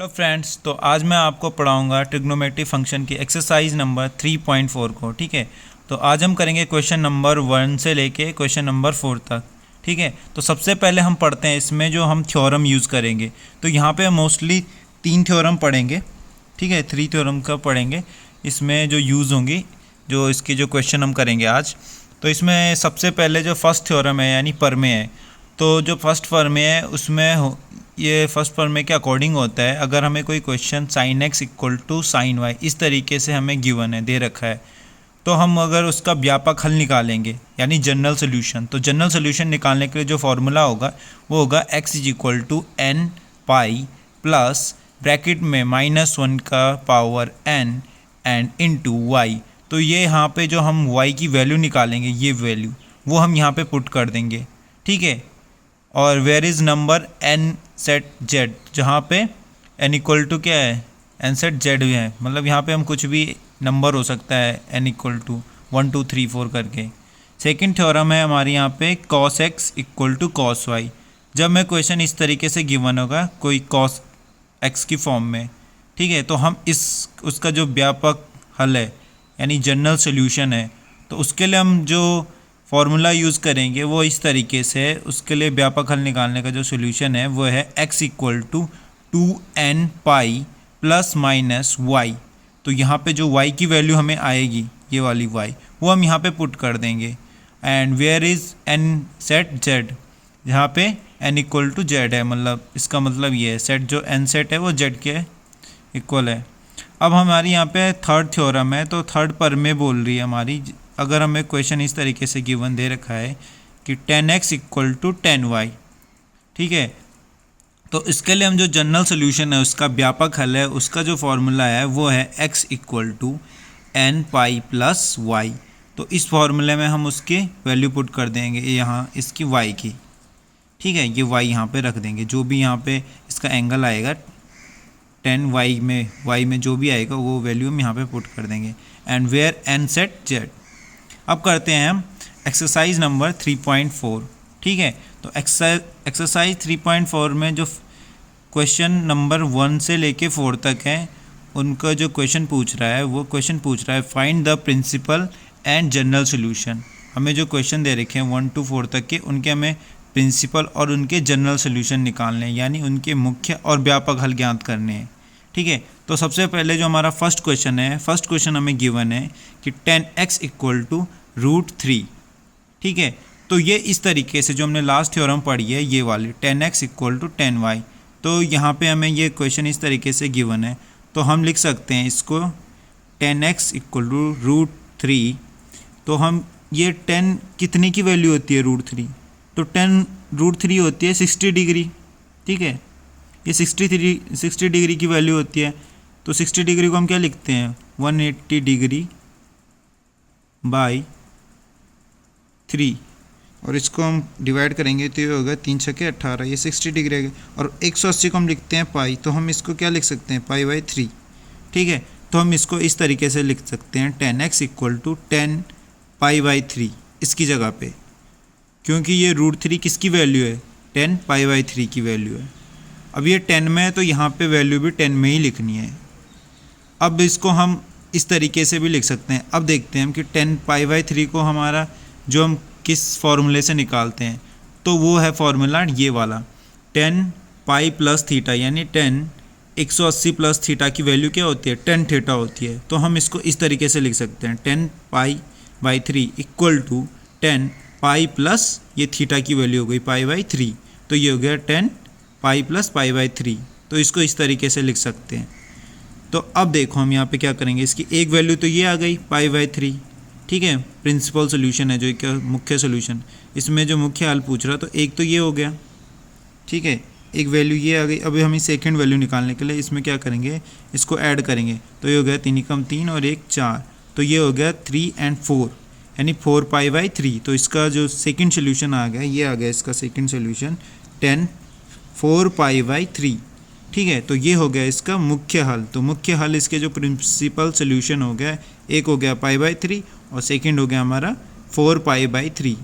Hello friends, तो आज मैं आपको पढ़ाऊंगा ट्रिग्नोमेट्री फंक्शन की एक्सरसाइज नंबर 3.4 को। ठीक है, तो आज हम करेंगे क्वेश्चन नंबर 1 से लेके क्वेश्चन नंबर 4 तक। ठीक है, तो सबसे पहले हम पढ़ते हैं इसमें जो हम थ्योरम यूज़ करेंगे। तो यहाँ पे मोस्टली 3 थ्योरम पढ़ेंगे। ठीक है, 3 थ्योरम का पढ़ेंगे इसमें जो यूज़ होंगी, जो इसके जो क्वेश्चन हम करेंगे आज। तो इसमें सबसे पहले जो फर्स्ट थ्योरम है यानी प्रमेय है। तो जो फर्स्ट प्रमेय है उसमें ये फर्स्ट प्रमेय के अकॉर्डिंग होता है, अगर हमें कोई question sin x equal to sine y इस तरीके से हमें गिवन है, दे रखा है, तो हम अगर उसका व्यापक हल निकालेंगे यानी जनरल सोल्यूशन। तो जनरल सोल्यूशन निकालने के लिए जो फार्मूला होगा वो होगा x is equal to n pi plus bracket में -1 का power n and into y। तो ये यहाँ पे जो हम y की वैल्यू निकालेंगे, ये वैल्यू वो हम यहाँ पे पुट कर देंगे। ठीक है, और where is number n set z, जहाँ पे n इक्वल टू क्या है, n सेट z है, मतलब यहाँ पे हम कुछ भी नंबर हो सकता है n इक्वल टू 1 2 3 4 करके। सेकंड थ्योरम है हमारे यहाँ पे cos x equal to cos y। जब मैं क्वेश्चन इस तरीके से गिवन होगा कोई cos x की फॉर्म में, ठीक है, तो हम उसका जो व्यापक हल है यानी जनरल सोल्यूशन है, तो उसके लिए हम जो फॉर्मूला यूज़ करेंगे वो इस तरीके से है। उसके लिए व्यापक हल निकालने का जो सोल्यूशन है वो है x equal to 2n pi plus minus y. तो यहाँ पे जो y की वैल्यू हमें आएगी, ये वाली y, वो हम यहाँ पे पुट कर देंगे। And where is n set z, जहाँ पे n इक्वल टू z है, मतलब इसका मतलब ये है सेट जो n सेट है वो z के इक्वल है। अब हमारी यहाँ पे थर्ड थ्योरम है, तो थर्ड प्रमेय बोल रही है हमारी, अगर हमें क्वेश्चन इस तरीके से गिवन दे रखा है कि 10x इक्वल टू 10y। ठीक है, तो इसके लिए हम जो जनरल सोल्यूशन है उसका व्यापक हल है, उसका जो फॉर्मूला है वो है x equal to n pi plus y। तो इस फॉर्मूले में हम उसकी वैल्यू पुट कर देंगे यहाँ इसकी y की। ठीक है, ये y यहाँ पे रख देंगे, जो भी यहाँ पे इसका एंगल आएगा 10y में y में जो भी आएगा वो वैल्यू हम यहाँ पे पुट कर देंगे। And where n set z। अब करते हैं हम एक्सरसाइज नंबर 3.4। ठीक है, तो एक्सरसाइज 3.4 में जो क्वेश्चन नंबर 1 से लेके 4 तक है, उनका जो क्वेश्चन पूछ रहा है वो क्वेश्चन पूछ रहा है find the principal and general solution. हमें जो क्वेश्चन दे रखे हैं 1 to 4 तक के, उनके हमें प्रिंसिपल और उनके जनरल सोल्यूशन निकालने हैं, यानी उनके मुख्य और व्यापक हल ज्ञात करने हैं। ठीक है, तो सबसे पहले जो हमारा फर्स्ट क्वेश्चन है, फर्स्ट क्वेश्चन हमें गिवन है कि 10x इक्वल टू √3। ठीक है, तो ये इस तरीके से जो हमने लास्ट थ्योरम पढ़ी है ये वाली 10x इक्वल टू 10y, तो यहाँ पे हमें ये क्वेश्चन इस तरीके से गिवन है, तो हम लिख सकते हैं इसको 10x इक्वल टू √3। तो हम ये 10 कितने की वैल्यू होती है √3, तो 10 √3 होती है 60 डिग्री। ठीक है, ये 60 डिग्री की वैल्यू होती है, तो 60 डिग्री को हम क्या लिखते हैं 180 डिग्री बाई 3, और इसको हम डिवाइड करेंगे तो ये होगा 3 छक्के 18, ये 60 डिग्री है। और 180 को हम लिखते हैं पाई, तो हम इसको क्या लिख सकते हैं पाई बाई 3। ठीक है, तो हम इसको इस तरीके से लिख सकते हैं 10x equal to 10 pi by 3 इसकी जगह पे, क्योंकि ये √3 किसकी वैल्यू है 10 पाई बाई 3 की वैल्यू है। अब ये 10 में है तो यहाँ पे वैल्यू भी 10 में ही लिखनी है। अब इसको हम इस तरीके से भी लिख सकते हैं। अब देखते हैं हम कि 10 पाई बाई 3 को हमारा जो हम किस फॉर्मूले से निकालते हैं, तो वो है फॉर्मूला ये वाला 10 पाई प्लस थीटा, यानी 10 180 प्लस थीटा की वैल्यू क्या होती है 10 थीटा होती है। तो हम इसको इस तरीके से लिख सकते हैं 10 pi by 3 equal to 10 pi plus ये थीटा की वैल्यू हो गई पाई बाई 3, तो ये हो गया 10 पाई प्लस पाई बाई 3। तो इसको इस तरीके से लिख सकते हैं। तो अब देखो हम यहाँ पे क्या करेंगे, इसकी एक वैल्यू तो ये आ गई पाई बाई 3। ठीक है, प्रिंसिपल सोल्यूशन है जो एक मुख्य सोल्यूशन, इसमें जो मुख्य हल पूछ रहा तो एक तो ये हो गया। ठीक है, एक वैल्यू ये आ गई। अभी हम सेकेंड वैल्यू निकालने के लिए इसमें क्या करेंगे, इसको ऐड करेंगे, तो ये हो गया 3 × 3 और 1 4, तो ये हो गया 3 and 4 यानी 4 पाई बाई 3। तो इसका जो सेकेंड सोल्यूशन आ गया, ये आ गया इसका सेकेंड सोल्यूशन 10 4 पाई बाई 3। ठीक है, तो ये हो गया इसका मुख्य हल। तो मुख्य हल इसके जो प्रिंसिपल सोल्यूशन हो गया, एक हो गया पाई बाई 3 और सेकंड हो गया हमारा 4 पाई बाई 3।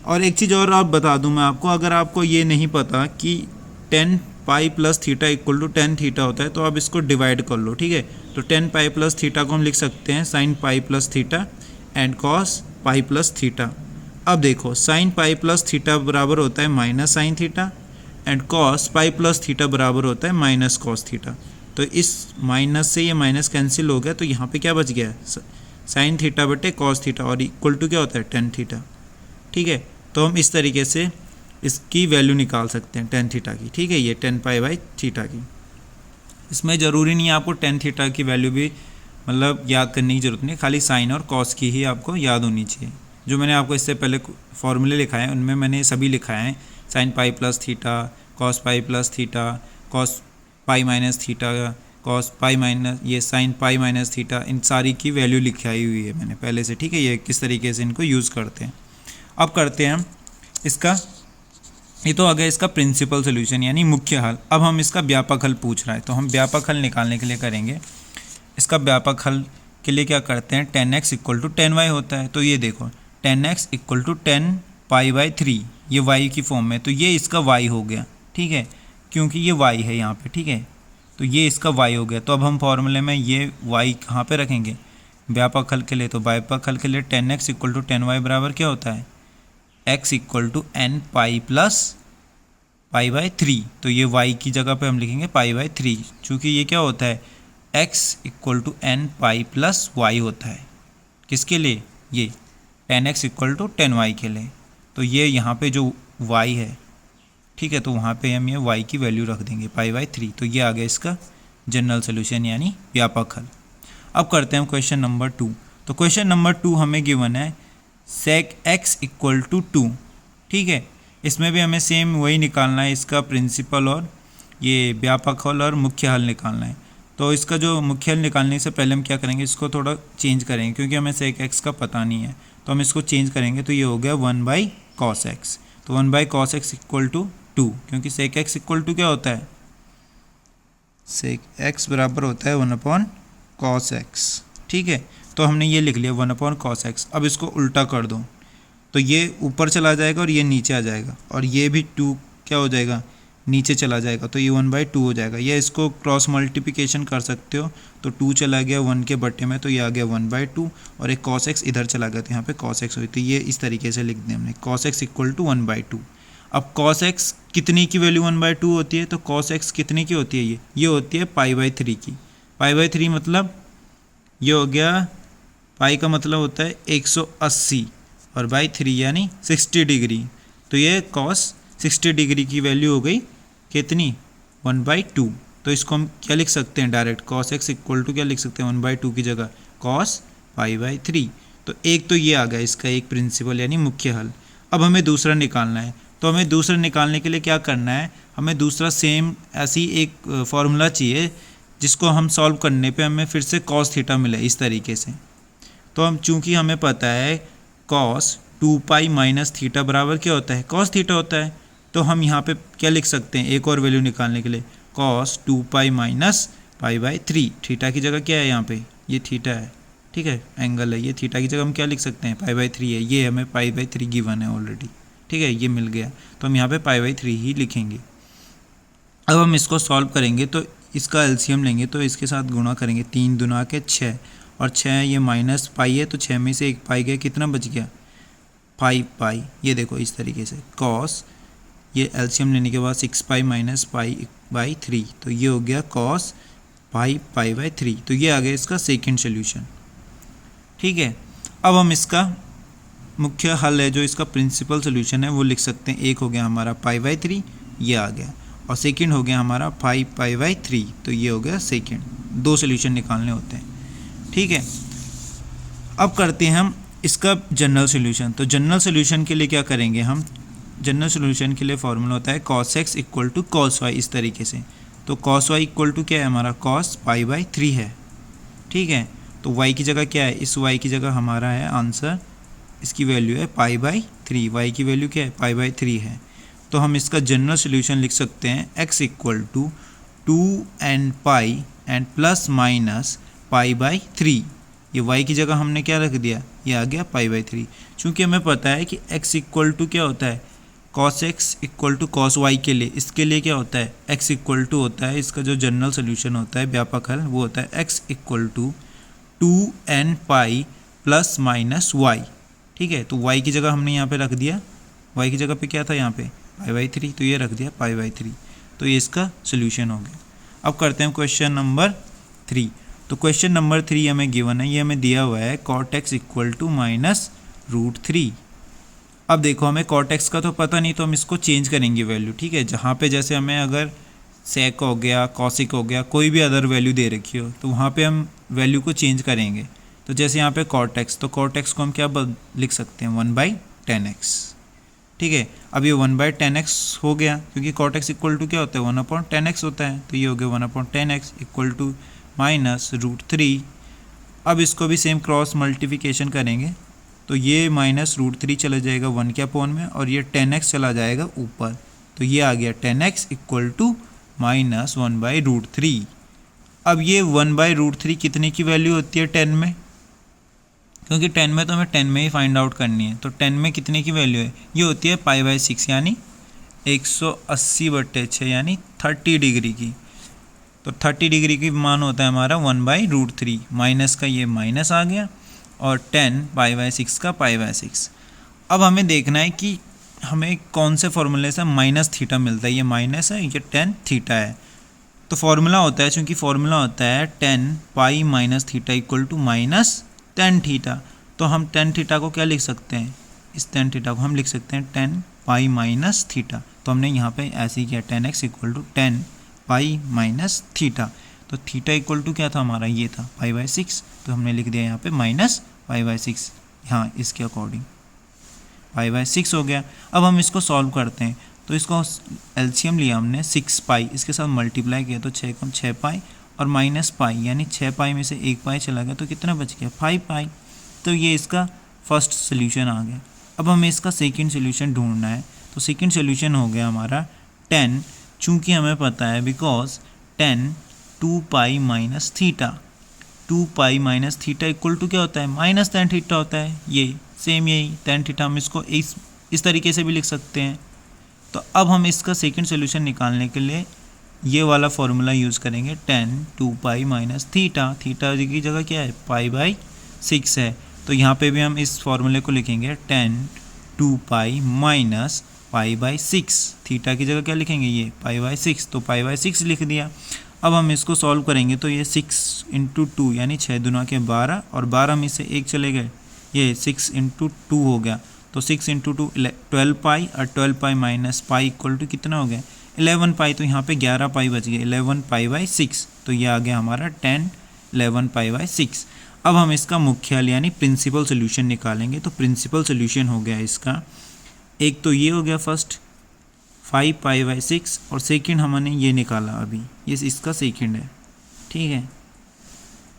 और एक चीज़ और आप बता दूं मैं आपको, अगर आपको ये नहीं पता कि 10 pi plus theta equal to tan theta होता है, तो आप इसको डिवाइड कर लो, ठीक है। तो टेन पाई प्लस थीटा को हम लिख सकते हैं sign pi plus theta and cos pi plus theta. अब देखो साइन पाई प्लस थीटा बराबर होता है minus sine theta and cos pi plus theta बराबर होता है माइनस कॉस थीटा। तो इस माइनस से ये माइनस कैंसिल हो गया, तो यहाँ पे क्या बच गया, साइन थीटा बटे कॉस थीटा और इक्वल टू क्या होता है टेन थीटा, ठीक है। तो हम इस तरीके से इसकी वैल्यू निकाल सकते हैं टेन थीटा की, ठीक है, ये टेन पाई बाई थीटा की। इसमें ज़रूरी नहीं है आपको टेन थीटा की वैल्यू भी मतलब याद करने की ज़रूरत नहीं, खाली साइन और कॉस की ही आपको याद होनी चाहिए। जो मैंने आपको इससे पहले फॉर्मूले लिखाए हैं उनमें मैंने सभी लिखाए हैं, sign pi plus theta, cos pi plus theta, cos pi minus theta, cos pi minus ये साइन पाई माइनस थीटा, इन सारी की वैल्यू लिखाई हुई है मैंने पहले से, ठीक है। ये किस तरीके से इनको यूज़ करते हैं। अब करते हैं हम इसका, ये तो आ गया इसका प्रिंसिपल सोल्यूशन यानी मुख्य हल। अब हम इसका व्यापक हल पूछ रहा है, तो हम व्यापक हल निकालने के लिए करेंगे, इसका व्यापक हल के लिए क्या करते हैं, 10x इक्वल टू 10y होता है। तो ये देखो 10x equal to 10 pi by 3, ये y की फॉर्म में, तो ये इसका y हो गया, ठीक है, क्योंकि ये y है यहाँ पे, ठीक है। तो ये इसका y हो गया। तो अब हम फॉर्मूले में ये y कहाँ पे रखेंगे, व्यापक हल के लिए। तो व्यापक हल के लिए 10x इक्वल टू 10y बराबर क्या होता है, x equal to n pi plus pi by 3। तो ये y की जगह पे हम लिखेंगे पाई बाई 3, चूँकि ये क्या होता है x equal to n pi plus y होता है। किसके लिए, ये 10x इक्वल टू 10y के लिए। तो ये यहाँ पे जो y है, ठीक है, तो वहाँ पे हम ये y की वैल्यू रख देंगे पाई बाई 3। तो ये आ गया इसका जनरल सोल्यूशन यानी व्यापक हल। अब करते हैं क्वेश्चन नंबर 2। तो क्वेश्चन नंबर 2 हमें गिवन है सेक x इक्वल टू 2, ठीक है। इसमें भी हमें सेम वही निकालना है, इसका प्रिंसिपल और ये व्यापक हल और मुख्य हल निकालना है। तो इसका जो मुख्य हल निकालने से पहले हम क्या करेंगे, इसको थोड़ा चेंज करेंगे, क्योंकि हमें सेक x का पता नहीं है, तो हम इसको चेंज करेंगे। तो ये हो गया 1 बाई कॉस एक्स। तो 1 by cos x equal to 2, क्योंकि सेक x इक्वल टू क्या होता है, सेक x बराबर होता है 1 अपॉन कॉस एक्स, ठीक है। तो हमने ये लिख लिया 1 अपॉन कॉस एक्स। अब इसको उल्टा कर दो, तो ये ऊपर चला जाएगा और ये नीचे आ जाएगा, और ये भी 2 क्या हो जाएगा, नीचे चला जाएगा, तो ये 1 बाई 2 हो जाएगा। या इसको क्रॉस मल्टीप्लिकेशन कर सकते हो, तो 2 चला गया 1 के बट्टे में, तो ये आ गया 1 बाई 2, और एक कॉस एक्स इधर चला गया, तो यहाँ पे कॉस एक्स हुई। तो ये इस तरीके से लिख दिया हमने, cos x equal to 1 by 2। अब कॉस एक्स कितनी की वैल्यू 1 बाई 2 होती है, तो कॉस एक्स कितनी की होती है, ये होती है पाई बाई 3 की। पाई बाई 3 मतलब ये हो गया, पाई का मतलब होता है 180 और बाई 3 यानी 60 डिग्री। तो ये कॉस 60 डिग्री की वैल्यू हो गई कितनी, 1 बाई 2। तो इसको हम क्या लिख सकते हैं direct, cos x equal to क्या लिख सकते हैं, 1 बाई 2 की जगह कॉस पाई बाई 3। तो एक तो ये आ गया इसका एक प्रिंसिपल यानी मुख्य हल। अब हमें दूसरा निकालना है, तो हमें दूसरा निकालने के लिए क्या करना है, हमें दूसरा सेम ऐसी एक फॉर्मूला चाहिए जिसको हम सॉल्व करने पे हमें फिर से कॉस थीटा मिले इस तरीके से। तो हम चूँकि हमें पता है कॉस 2 पाई माइनस थीटा बराबर क्या होता है, कॉस थीटा होता है, तो हम यहाँ पे क्या लिख सकते हैं, एक और वैल्यू निकालने के लिए cos 2 pi minus pi by 3। Theta की जगह क्या है यहाँ पे, ये थीटा है, ठीक है, एंगल है, ये थीटा की जगह हम क्या लिख सकते हैं, पाई बाई 3 है, ये हमें पाई बाई 3 गिवन है ऑलरेडी, ठीक है, ये मिल गया, तो हम यहाँ पे पाई बाई 3 ही लिखेंगे। अब हम इसको सॉल्व करेंगे, तो इसका एलसीएम लेंगे, तो इसके साथ गुणा करेंगे, 3 दूना के 6, और 6 ये माइनस पाई है, तो 6 में से 1 पाई गया, कितना बच गया 5 पाई। ये देखो इस तरीके से कॉस, ये एलसीएम लेने के बाद 6 पाई माइनस पाई बाई 3, तो ये हो गया कॉस 5 पाई बाई 3। तो ये आ गया इसका सेकेंड सोल्यूशन, ठीक है। अब हम इसका मुख्य हल है जो इसका प्रिंसिपल सोल्यूशन है वो लिख सकते हैं। एक हो गया हमारा पाई बाई 3, ये आ गया, और सेकेंड हो गया हमारा 5 पाई बाई 3, तो ये हो गया सेकेंड। 2 सोल्यूशन निकालने होते हैं, ठीक है। अब करते हैं हम इसका जनरल सोल्यूशन। तो जनरल सोल्यूशन के लिए क्या करेंगे हम, जनरल सोल्यूशन के लिए फॉर्मूला होता है cos x equal to cos y, इस तरीके से। तो कॉस वाई इक्वल टू क्या है हमारा, कॉस पाई बाई 3 है, ठीक है। तो वाई की जगह क्या है, इस वाई की जगह हमारा है आंसर, इसकी वैल्यू है पाई बाई 3, वाई की वैल्यू क्या है, पाई बाई 3 है। तो हम इसका जनरल सोल्यूशन लिख सकते हैं x equal to 2n pi and plus minus pi by 3। ये y की जगह हमने क्या रख दिया, ये आ गया पाई बाई 3। चूँकि हमें पता है कि x इक्वल टू क्या होता है, cos x equal to cos y के लिए, इसके लिए क्या होता है, x इक्वल टू होता है, इसका जो जनरल सोल्यूशन होता है व्यापक हल वो होता है x equal to 2n pi plus minus y। ठीक है, तो y की जगह हमने यहाँ पे रख दिया, y की जगह पे क्या था यहाँ पे π/3, तो ये रख दिया π/3, तो ये इसका सोल्यूशन हो गया। अब करते हैं क्वेश्चन नंबर 3। तो क्वेश्चन नंबर 3 हमें गिवन है, ये हमें दिया हुआ है cot x इक्वल टू -√3। अब देखो हमें cot x का तो पता नहीं, तो हम इसको चेंज करेंगे वैल्यू। ठीक है, जहाँ पे जैसे हमें अगर sec हो गया, cosic हो गया, कोई भी अदर वैल्यू दे रखी हो तो वहाँ पे हम वैल्यू को चेंज करेंगे। तो जैसे यहाँ पे cot x, तो cot x को हम क्या लिख सकते हैं 1/10x। ठीक है, अब ये 1/10x हो गया, क्योंकि cot x इक्वल टू क्या होता है 1/10x होता है, तो ये हो गया 1/10x इक्वल टू -√3। अब इसको भी सेम क्रॉस मल्टीप्लिकेशन करेंगे, तो ये -√3 चला जाएगा 1 के अपॉन में, और ये 10x चला जाएगा ऊपर, तो ये आ गया 10x इक्वल टू -1/√3। अब ये 1/√3 कितने की वैल्यू होती है 10 में, क्योंकि 10 में तो हमें 10 में ही फाइंड आउट करनी है, तो 10 में कितने की वैल्यू है, ये होती है π/6 यानी 180/6 यानी 30 डिग्री की। तो 30 डिग्री की मान होता है हमारा 1/√3, माइनस का ये माइनस आ गया और 10 π/6 का π/6। अब हमें देखना है कि हमें कौन से फॉर्मूले से -θ मिलता है, ये माइनस है, ये tan θ है। तो फॉर्मूला होता है, चूँकि फॉर्मूला होता है tan π - θ इक्वल टू -tan θ, तो हम tan θ को क्या लिख सकते हैं, इस tan θ को हम लिख सकते हैं tan π - θ। तो हमने यहाँ पे ऐसे ही किया tan x equal to tan π - θ। तो थीटा इक्वल टू क्या था हमारा, ये था π/6, तो हमने लिख दिया यहाँ पे -π/6, हाँ इसके अकॉर्डिंग π/6 हो गया। अब हम इसको सॉल्व करते हैं, तो इसको एलसीएम लिया हमने 6π, इसके साथ मल्टीप्लाई किया तो 6 कम 6π और -π यानी 6π में से 1π चला गया, तो कितना बच गया 5π। तो ये इसका फर्स्ट सोल्यूशन आ गया। अब हमें इसका सेकंड सोल्यूशन ढूंढना है, तो सेकंड सोल्यूशन हो गया हमारा 10, चूँकि हमें पता है बिकॉज 10 2π - θ, 2π - θ इक्वल टू क्या होता है -tan θ होता है, ये सेम यही tan θ हम इसको इस तरीके से भी लिख सकते हैं। तो अब हम इसका सेकंड सोल्यूशन निकालने के लिए ये वाला फॉर्मूला यूज़ करेंगे, tan 2π - θ, थीटा की जगह क्या है π/6 है, तो यहाँ पे भी हम इस फॉर्मूले को लिखेंगे tan 2π - π/6, थीटा की जगह क्या लिखेंगे ये π/6, तो π/6 लिख दिया। अब हम इसको सॉल्व करेंगे, तो ये 6 × 2 यानी 6 दूना के 12 और 12 में से 1 चले गए, ये 6 × 2 हो गया, तो 6 × 2 12π और 12π - π इक्वल टू कितना हो गया 11π, तो यहाँ पे 11π बच गया 11π/6, तो ये आ गया हमारा tan 11π/6। अब हम इसका मुख्याल यानी प्रिंसिपल सोल्यूशन निकालेंगे, तो प्रिंसिपल सोल्यूशन हो गया इसका, एक तो ये हो गया फर्स्ट 5π/6 और सेकंड हमने ये निकाला अभी, ये इसका सेकंड है। ठीक है,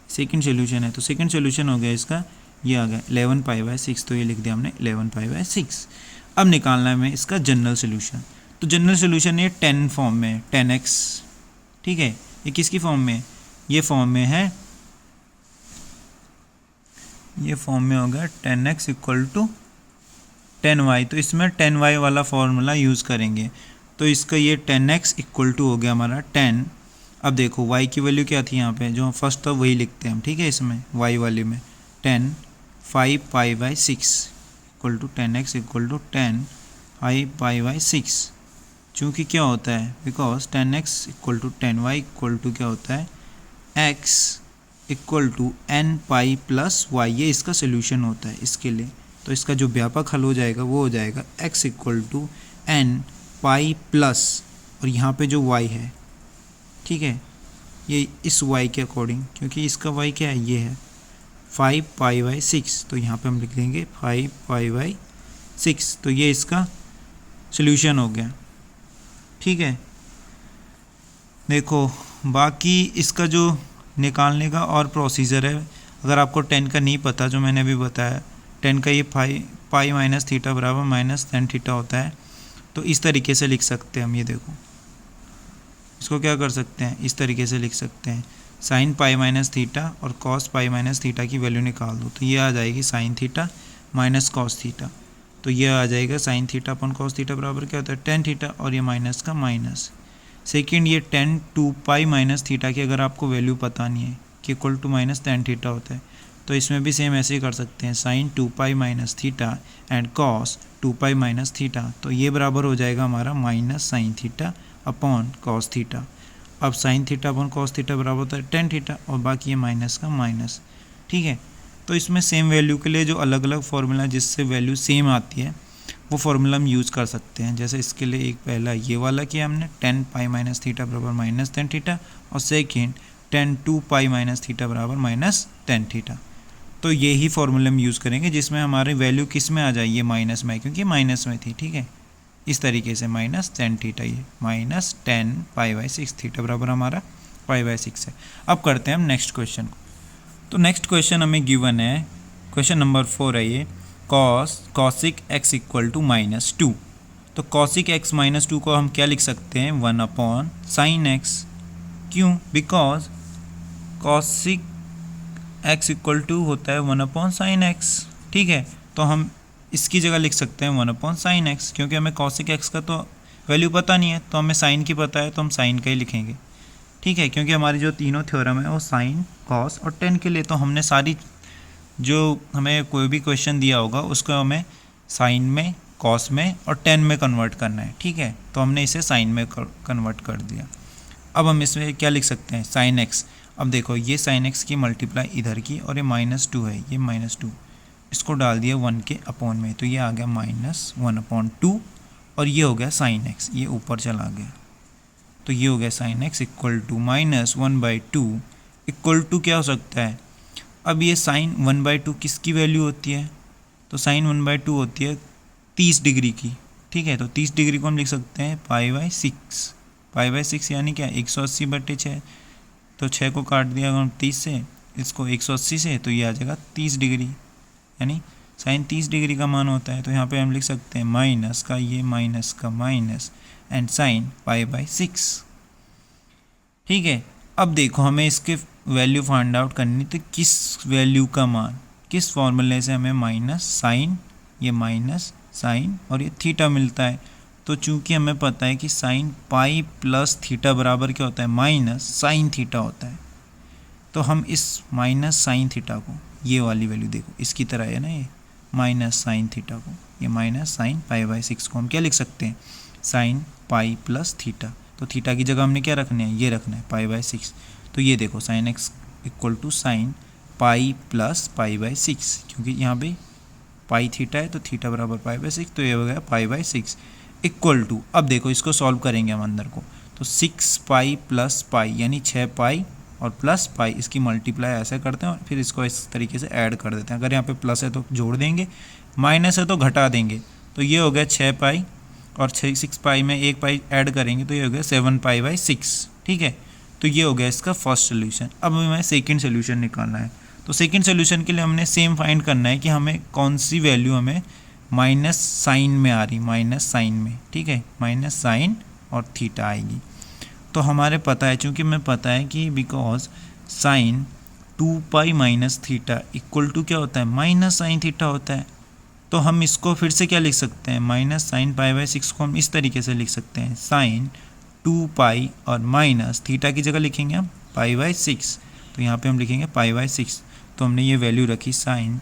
सेकंड सोल्यूशन है, तो सेकंड सोल्यूशन हो गया इसका, ये आ गया 11π/6, तो ये लिख दिया हमने 11π/6। अब निकालना है हमें इसका जनरल सोल्यूशन, तो जनरल सोल्यूशन ये 10 फॉर्म में है 10x। ठीक है, ये किसकी फॉर्म में, ये फॉर्म में है, ये फॉर्म में हो गया 10x इक्वल टू 10y, तो इसमें 10y वाला फॉर्मूला यूज़ करेंगे, तो इसका ये 10x इक्वल टू हो गया हमारा 10। अब देखो y की वैल्यू क्या थी यहाँ पे, जो फर्स्ट था वही लिखते हैं हम। ठीक है, इसमें y वाले में 10 5π/6 equal to 10x equal to 10 5π/6, चूँकि क्या होता है because 10x equal to 10y equal to क्या होता है x equal to nπ + y, ये इसका सोल्यूशन होता है इसके लिए। तो इसका जो व्यापक हल हो जाएगा वो हो जाएगा x equal to nπ plus, और यहाँ पे जो y है, ठीक है, ये इस y के अकॉर्डिंग, क्योंकि इसका y क्या है, ये है 5π/6, तो यहाँ पे हम लिख देंगे 5π/6, तो ये इसका सोल्यूशन हो गया। ठीक है, देखो बाकी इसका जो निकालने का और प्रोसीजर है, अगर आपको 10 का नहीं पता, जो मैंने अभी बताया 10 का ये π - θ बराबर -tan θ होता है, तो इस तरीके से लिख सकते हैं हम। ये देखो इसको क्या कर सकते हैं, इस तरीके से लिख सकते हैं, sin π - θ और cos π - θ की वैल्यू निकाल दो, तो ये आ जाएगी sin θ - cos θ। तो ये आ जाएगा साइन थीटा अपन कॉस थीटा बराबर क्या होता है टेन थीटा, और ये माइनस का माइनस। सेकेंड ये tan two pi minus theta की अगर आपको वैल्यू पता नहीं है कि equal to minus tan theta होता है, तो इसमें भी सेम ऐसे ही कर सकते हैं, sine two pi minus theta and cos two pi minus theta. तो ये बराबर हो जाएगा हमारा minus sine theta upon cos theta. अब sine theta upon cos theta बराबर होता है टेन थीटा, और बाकी ये माइनस का माइनस। ठीक है, तो इसमें सेम वैल्यू के लिए जो अलग अलग फार्मूला जिससे वैल्यू सेम आती है वो फार्मूला हम यूज़ कर सकते हैं। जैसे इसके लिए एक पहला ये वाला किया हमने, टेन पाई माइनस थीटा बराबर माइनस टेन थीटा, और second tan two pi minus theta बराबर माइनस टेन थीटा। तो ये ही फार्मूला हम यूज़ करेंगे जिसमें हमारी वैल्यू किस में आ जाए, ये माइनस में, क्योंकि माइनस में थी। ठीक है, इस तरीके से माइनस टेन थीटा, ये minus ten pi by six theta बराबर हमारा पाई बाई सिक्स है। अब करते हैं हम नेक्स्ट क्वेश्चन को। तो नेक्स्ट क्वेश्चन हमें गिवन है, क्वेश्चन नंबर 4 है ये, cosec x equal to minus two. तो कॉसिक एक्स माइनस टू को हम क्या लिख सकते हैं, वन अपॉन साइन एक्स। क्यों, because cosec x equal to होता है वन अपॉन साइन एक्स। ठीक है, तो हम इसकी जगह लिख सकते हैं वन अपॉन साइन एक्स, क्योंकि हमें कॉसिक एक्स का तो वैल्यू पता नहीं है, तो हमें साइन की पता है, तो हम साइन का ही लिखेंगे। ठीक है, क्योंकि हमारी जो तीनों थ्योरम है वो साइन कॉस और टेन के लिए, तो हमने सारी जो हमें कोई भी क्वेश्चन दिया होगा उसको हमें साइन में, कॉस में और टेन में कन्वर्ट करना है। ठीक है, तो हमने इसे साइन में कन्वर्ट कर दिया। अब हम इसमें क्या लिख सकते हैं, साइन एक्स। अब देखो ये साइन एक्स की मल्टीप्लाई इधर की, और ये माइनस टू है, ये माइनस टू, इसको डाल दिया वन के अपॉन में, तो ये आ गया माइनस वन अपॉन टू, और ये हो गया साइन एक्स, ये ऊपर चला गया, तो ये हो गया sine x equal to minus one by two equal to क्या हो सकता है। अब ये साइन वन बाई टू किसकी वैल्यू होती है, तो साइन वन बाई टू होती है 30 डिग्री की। ठीक है, तो 30 डिग्री को हम लिख सकते हैं पाई by six. Pi by six यानी क्या, 180 बटे 6, तो 6 को काट दिया हम 30 से, इसको 180 से, तो ये आ जाएगा 30 डिग्री, यानी साइन 30 डिग्री का मान होता है। तो यहाँ पे हम लिख सकते हैं माइनस का ये, माइनस का minus, and sine pi by six. ठीक है, अब देखो हमें इसके वैल्यू फाइंड आउट करनी, तो किस वैल्यू का मान, किस फॉर्मूले से हमें माइनस साइन, ये माइनस साइन और ये थीटा मिलता है। तो चूंकि हमें पता है कि साइन पाई प्लस थीटा बराबर क्या होता है, माइनस साइन थीटा होता है, तो हम इस माइनस साइन थीटा को, ये वाली वैल्यू देखो इसकी तरह है ना, ये माइनस साइन थीटा को, ये minus sine pi by six को हम क्या लिख सकते हैं, साइन पाई प्लस थीटा। तो थीटा की जगह हमने क्या रखना है, ये रखना है पाई बाई सिक्स। तो ये देखो sine x equal to sine pi plus pi by six, क्योंकि यहाँ पे पाई थीटा है, तो थीटा बराबर पाई बाई सिक्स, तो ये हो गया pi by six equal to, अब देखो इसको सॉल्व करेंगे हम अंदर को, तो 6 पाई प्लस पाई यानी 6 पाई और प्लस पाई, इसकी मल्टीप्लाई ऐसे करते हैं और फिर इसको इस तरीके से ऐड कर देते हैं। अगर यहाँ पे प्लस है तो जोड़ देंगे, माइनस है तो घटा देंगे, तो ये हो गया 6 पाई, और 6 पाई में एक पाई ऐड करेंगे तो ये हो गया 7 पाई बाई 6। ठीक है, तो ये हो गया इसका फर्स्ट सोल्यूशन। अब हमें सेकेंड सोल्यूशन निकालना है, तो सेकेंड सोल्यूशन के लिए हमने सेम फाइंड करना है कि हमें कौन सी वैल्यू हमें माइनस साइन में आ रही, माइनस साइन में। ठीक है, माइनस साइन और थीटा आएगी। तो हमारे पता है, चूँकि हमें पता है कि because sine 2 pi minus theta equal to क्या होता है, माइनस साइन थीटा होता है, तो हम इसको फिर से क्या लिख सकते हैं, minus sine pi by six को हम इस तरीके से लिख सकते हैं, साइन 2 पाई और माइनस थीटा की जगह लिखेंगे हम पाई बाई सिक्स, तो यहाँ पे हम लिखेंगे पाई बाई सिक्स। तो हमने ये वैल्यू रखी sine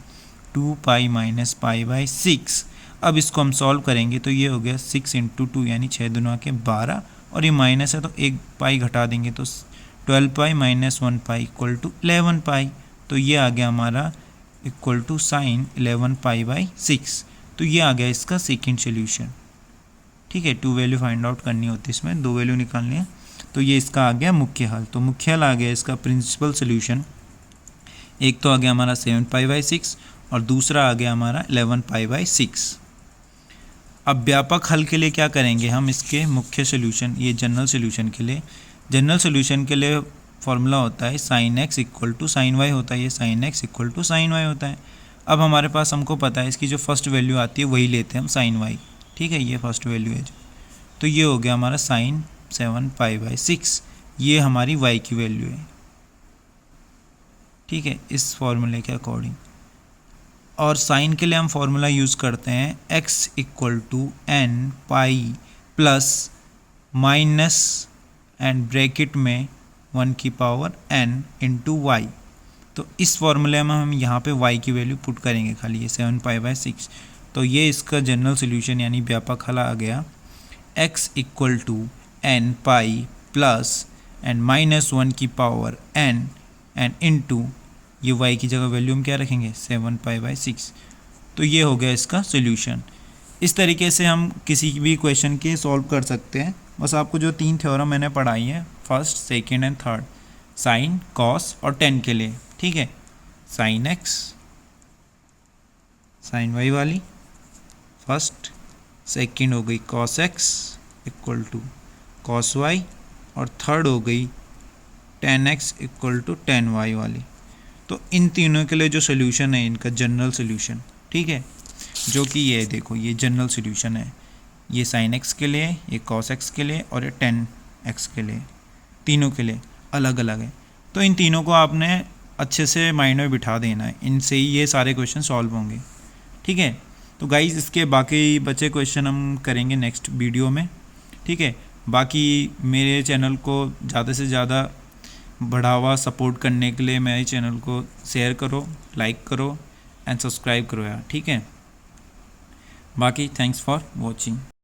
2 pi minus pi by six. अब इसको हम सॉल्व करेंगे तो ये हो गया 6 इंटू 2 यानी 6 दूना के 12, और ये माइनस है तो एक पाई घटा देंगे, तो 12 pi minus 1 pi equal to 11 pi. तो ये आ गया हमारा equal to sine 11 pi by 6। तो ये आ गया इसका सेकेंड सोल्यूशन। ठीक है, 2 वैल्यू फाइंड आउट करनी होती है, इसमें 2 वैल्यू निकालनी है, तो ये इसका आ गया मुख्य हल। तो मुख्य हल आ गया इसका प्रिंसिपल सोल्यूशन, एक तो आ गया हमारा 7 पाई बाई 6 और दूसरा आ गया हमारा 11 पाई बाई 6। अब व्यापक हल के लिए क्या करेंगे हम, इसके मुख्य सोल्यूशन, ये जनरल सोल्यूशन के लिए फॉर्मूला होता है sine x equal to sine y होता है, ये sine x equal to sine y होता है। अब हमारे पास हमको पता है इसकी जो फर्स्ट वैल्यू आती है वही लेते हैं हम, साइन वाई। ठीक है, ये फर्स्ट वैल्यू है, तो ये हो गया हमारा साइन 7 पाई बाई 6, ये हमारी वाई की वैल्यू है। ठीक है, इस फॉर्मूले के अकॉर्डिंग। और साइन के लिए हम फॉर्मूला यूज़ करते हैं x equal to n pi plus minus and bracket में 1 की पावर n इंटू वाई। तो इस फॉर्मूले में हम यहाँ पे y की वैल्यू पुट करेंगे खाली, ये 7π/6। तो ये इसका जनरल सोल्यूशन यानी व्यापक हल आ गया x equal to n pi plus and minus 1 की पावर n एंड इंटू ये y की जगह वैल्यू हम क्या रखेंगे 7π/6। तो ये हो गया इसका सोल्यूशन। इस तरीके से हम किसी भी क्वेश्चन के सॉल्व कर सकते हैं। बस आपको जो 3 थ्योरम मैंने पढ़ाई है, first, second and third, sine, cos और टेन के लिए, ठीक है। साइन x, साइन y वाली फर्स्ट, सेकेंड हो गई cos x equal to cos y और थर्ड हो गई tan x equal to tan y वाली। तो इन तीनों के लिए जो सोल्यूशन है इनका जनरल सोल्यूशन, ठीक है, जो कि ये देखो ये जनरल सोल्यूशन है, ये साइन x के लिए, ये कॉस x के लिए और ये टेन x के लिए, तीनों के लिए अलग अलग है। तो इन तीनों को आपने अच्छे से माइंड में बिठा देना है, इनसे ही ये सारे क्वेश्चन सॉल्व होंगे, ठीक है। तो गाइज इसके बाकी बचे क्वेश्चन हम करेंगे नेक्स्ट वीडियो में, ठीक है। बाकी मेरे चैनल को ज़्यादा से ज़्यादा बढ़ावा सपोर्ट करने के लिए मेरे चैनल को शेयर करो, लाइक करो एंड सब्सक्राइब करो यार, ठीक है। बाकी थैंक्स फॉर वॉचिंग।